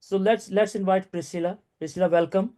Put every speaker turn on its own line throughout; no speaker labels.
So let's invite Priscilla. Priscilla, welcome.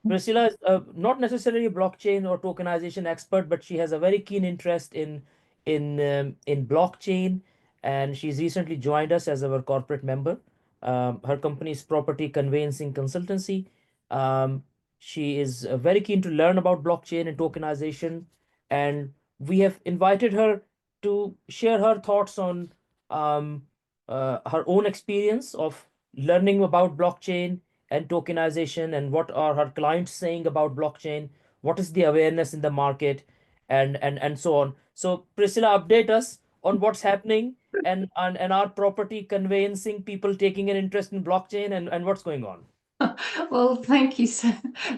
Priscilla is not necessarily a blockchain or tokenization expert, but she has a very keen interest in blockchain, and she's recently joined us as our corporate member. Her company is Property Conveyancing Consultancy. Um, she is very keen to learn about blockchain and tokenization, and we have invited her to share her thoughts on her own experience of learning about blockchain and tokenization, and what are her clients saying about blockchain, what is the awareness in the market, and so on. So Priscilla, update us on what's happening, and our property conveyancing people taking an interest in blockchain, and what's going on.
Well, thank you so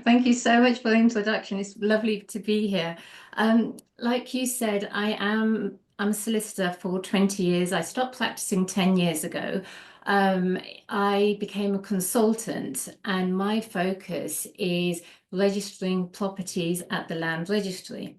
much for the introduction. It's lovely to be here. Like you said, I'm a solicitor for 20 years. I stopped practicing 10 years ago. I became a consultant, and my focus is registering properties at the land registry.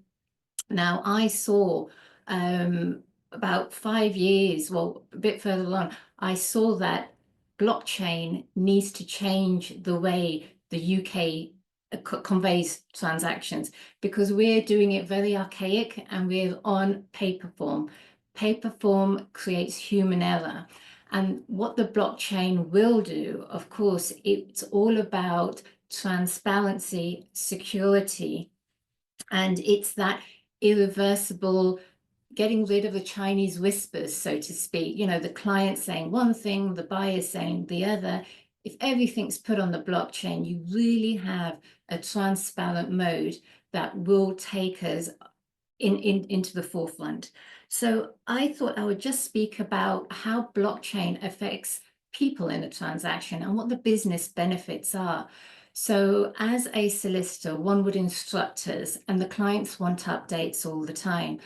Now, I saw about 5 years, well, a bit further on, I saw that blockchain needs to change the way the UK conveys transactions, because we're doing it very archaic and we're on paper form. Paper form creates human error. And what the blockchain will do, of course, it's all about transparency, security, and it's that irreversible, getting rid of the Chinese whispers, so to speak. You know, the client saying one thing, the buyer saying the other. If everything's put on the blockchain, you really have a transparent mode that will take us into the forefront. So I thought I would just speak about how blockchain affects people in a transaction and what the business benefits are. So as a solicitor, one would instruct us, and the clients want updates all the time.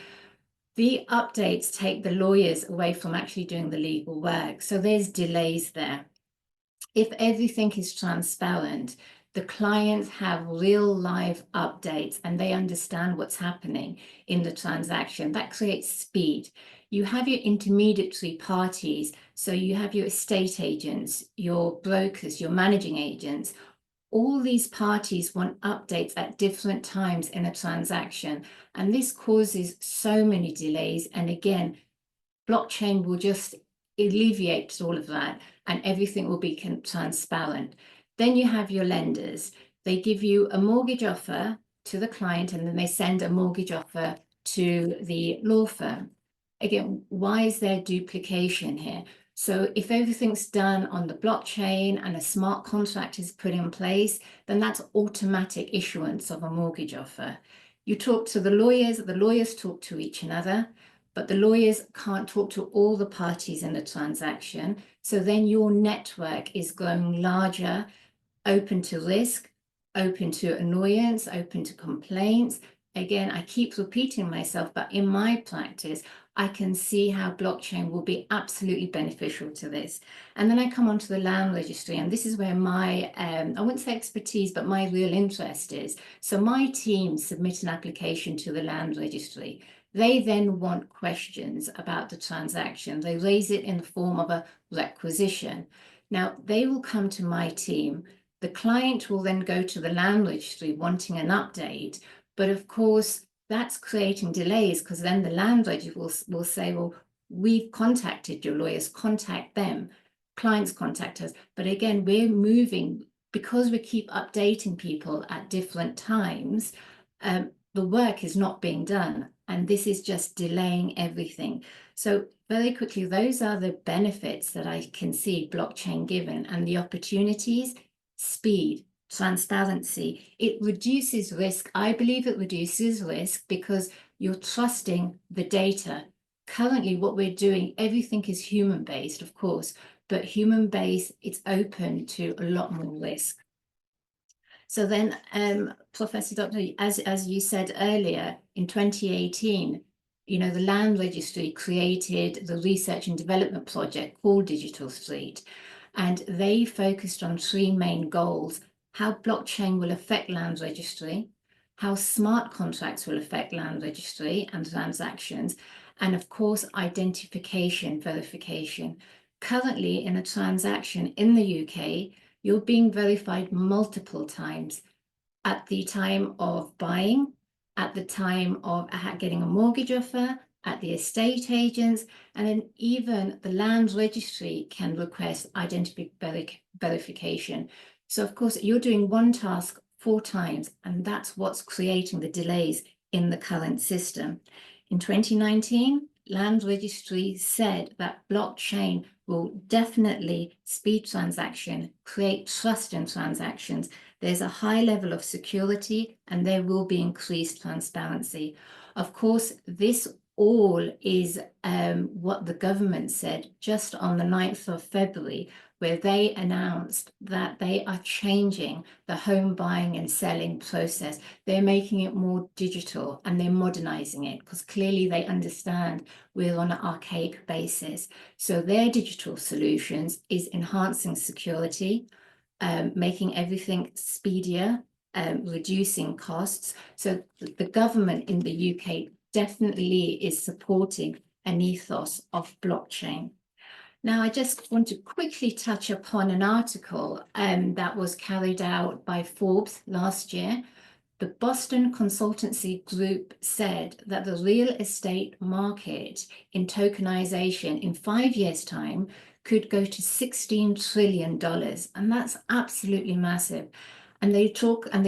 The updates take the lawyers away from actually doing the legal work. So there's delays there. If everything is transparent, the clients have real live updates and they understand what's happening in the transaction. That creates speed. You have your intermediary parties. So you have your estate agents, your brokers, your managing agents. All these parties want updates at different times in a transaction, and this causes so many delays. And again, blockchain will just alleviate all of that, and everything will be transparent. Then you have your lenders. They give you a mortgage offer to the client, and then they send a mortgage offer to the law firm. Again, why is there duplication here? So if everything's done on the blockchain and a smart contract is put in place, then that's automatic issuance of a mortgage offer. You talk to the lawyers talk to each other, but the lawyers can't talk to all the parties in the transaction. So then your network is growing larger, open to risk, open to annoyance, open to complaints. Again, I keep repeating myself, but in my practice, I can see how blockchain will be absolutely beneficial to this. And then I come onto the land registry, and this is where my, I wouldn't say expertise, but my real interest is. So my team submit an application to the land registry. They then want questions about the transaction. They raise it in the form of a requisition. Now, they will come to my team. The client will then go to the land registry wanting an update. But of course, that's creating delays, because then the land registry will say, well, we've contacted your lawyers, contact them. Clients contact us. But again, we're moving, because we keep updating people at different times, the work is not being done. And this is just delaying everything. So very quickly, those are the benefits that I can see blockchain given, and the opportunities: speed, transparency. It reduces risk. I believe it reduces risk because you're trusting the data. Currently, what we're doing, everything is human-based, of course, but human-based, it's open to a lot more risk. So then, Professor Doctor, as you said earlier, in 2018, you know, the Land Registry created the research and development project called Digital Street, and they focused on 3 main goals: how blockchain will affect land registry, how smart contracts will affect land registry and transactions, and of course, identification verification. Currently, in a transaction in the UK, you're being verified multiple times at the time of buying, at the time of getting a mortgage offer, at the estate agents, and then even the land registry can request identity verification. So of course, you're doing one task 4 times, and that's what's creating the delays in the current system. In 2019, Land Registry said that blockchain will definitely speed transaction, create trust in transactions. There's a high level of security, and there will be increased transparency. Of course, this all is what the government said just on the 9th of February, where they announced that they are changing the home buying and selling process. They're making it more digital and they're modernizing it, because clearly they understand we're on an archaic basis. So their digital solutions is enhancing security, making everything speedier, reducing costs. So the government in the UK definitely is supporting an ethos of blockchain. Now, I just want to quickly touch upon an article that was carried out by Forbes last year. The Boston Consultancy Group said that the real estate market in tokenization in 5 years' time could go to $16 trillion, and that's absolutely massive. And they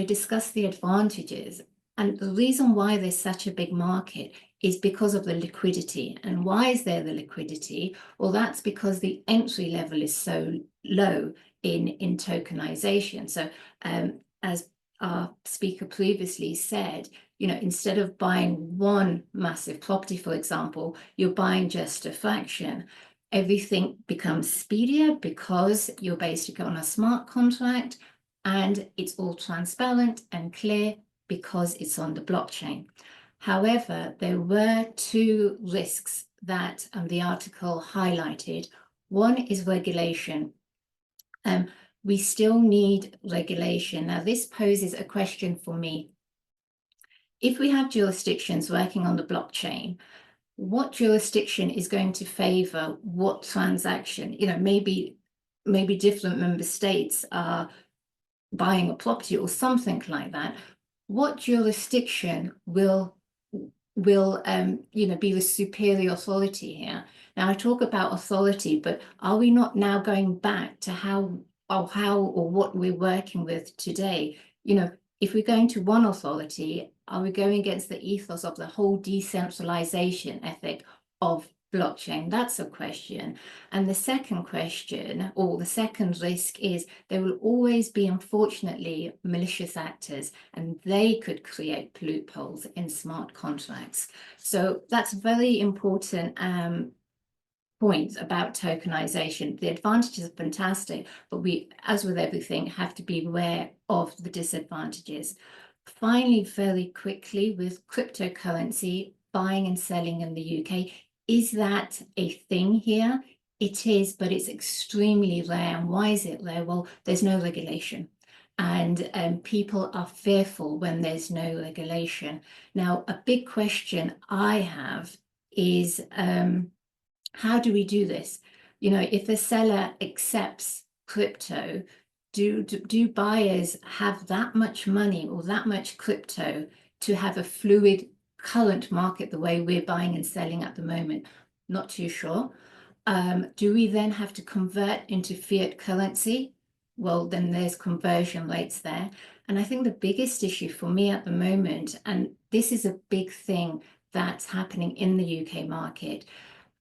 discuss the advantages. And the reason why there's such a big market is because of the liquidity. And why is there the liquidity? Well, that's because the entry level is so low in tokenization. So as our speaker previously said, instead of buying one massive property, for example, you're buying just a fraction. Everything becomes speedier because you're basically on a smart contract, and it's all transparent and clear because it's on the blockchain. However, there were 2 risks that the article highlighted. One is regulation. We still need regulation. Now, this poses a question for me. If we have jurisdictions working on the blockchain, what jurisdiction is going to favor what transaction? Maybe different member states are buying a property or something like that. What jurisdiction will be the superior authority here? Now, I talk about authority, but are we not now going back to how or what we're working with today? If we're going to one authority, are we going against the ethos of the whole decentralization ethic of blockchain? That's a question. And the second question, or the second risk, is there will always be, unfortunately, malicious actors, and they could create loopholes in smart contracts. So that's very important points about tokenization. The advantages are fantastic, but we, as with everything, have to be aware of the disadvantages. Finally, very quickly, with cryptocurrency, buying and selling in the UK, is that a thing here? It is, but it's extremely rare. And why is it rare? Well, there's no regulation. And people are fearful when there's no regulation. Now, a big question I have is, how do we do this? If the seller accepts crypto, do buyers have that much money or that much crypto to have a fluid current market the way we're buying and selling at the moment? Not too sure. Do we then have to convert into fiat currency? Well, then there's conversion rates there. And I think the biggest issue for me at the moment, and this is a big thing that's happening in the UK market,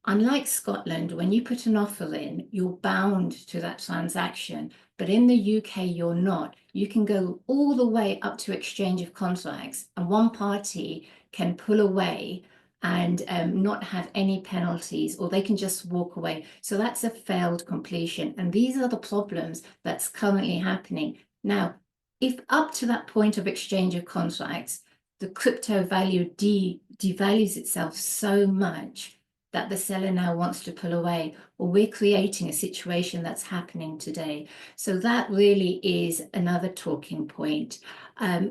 unlike Scotland, when you put an offer in, you're bound to that transaction. But in the UK, you're not. You can go all the way up to exchange of contracts, and one party can pull away and not have any penalties, or they can just walk away. So that's a failed completion. And these are the problems that's currently happening. Now, if up to that point of exchange of contracts, the crypto value devalues itself so much that the seller now wants to pull away, or we're creating a situation that's happening today. So that really is another talking point.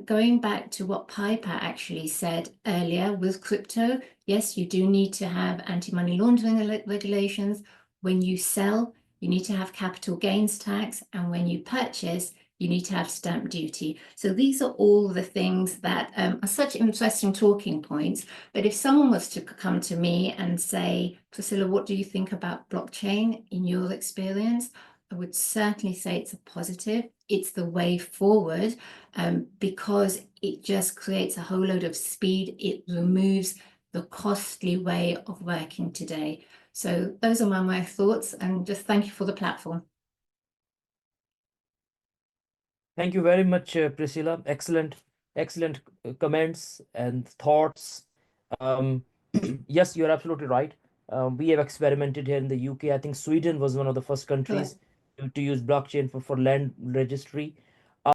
Going back to what Piper actually said earlier with crypto, yes, you do need to have anti-money laundering regulations. When you sell, you need to have capital gains tax, and when you purchase, you need to have stamp duty. So these are all the things that are such interesting talking points. But if someone was to come to me and say, Priscilla, what do you think about blockchain in your experience? I would certainly say it's a positive. It's the way forward, because it just creates a whole load of speed. It removes the costly way of working today. So those are my thoughts, and just thank you for the platform.
Thank you very much, Priscilla. Excellent comments and thoughts. Yes, you're absolutely right. We have experimented here in the UK. I think Sweden was one of the first countries to use blockchain for land registry.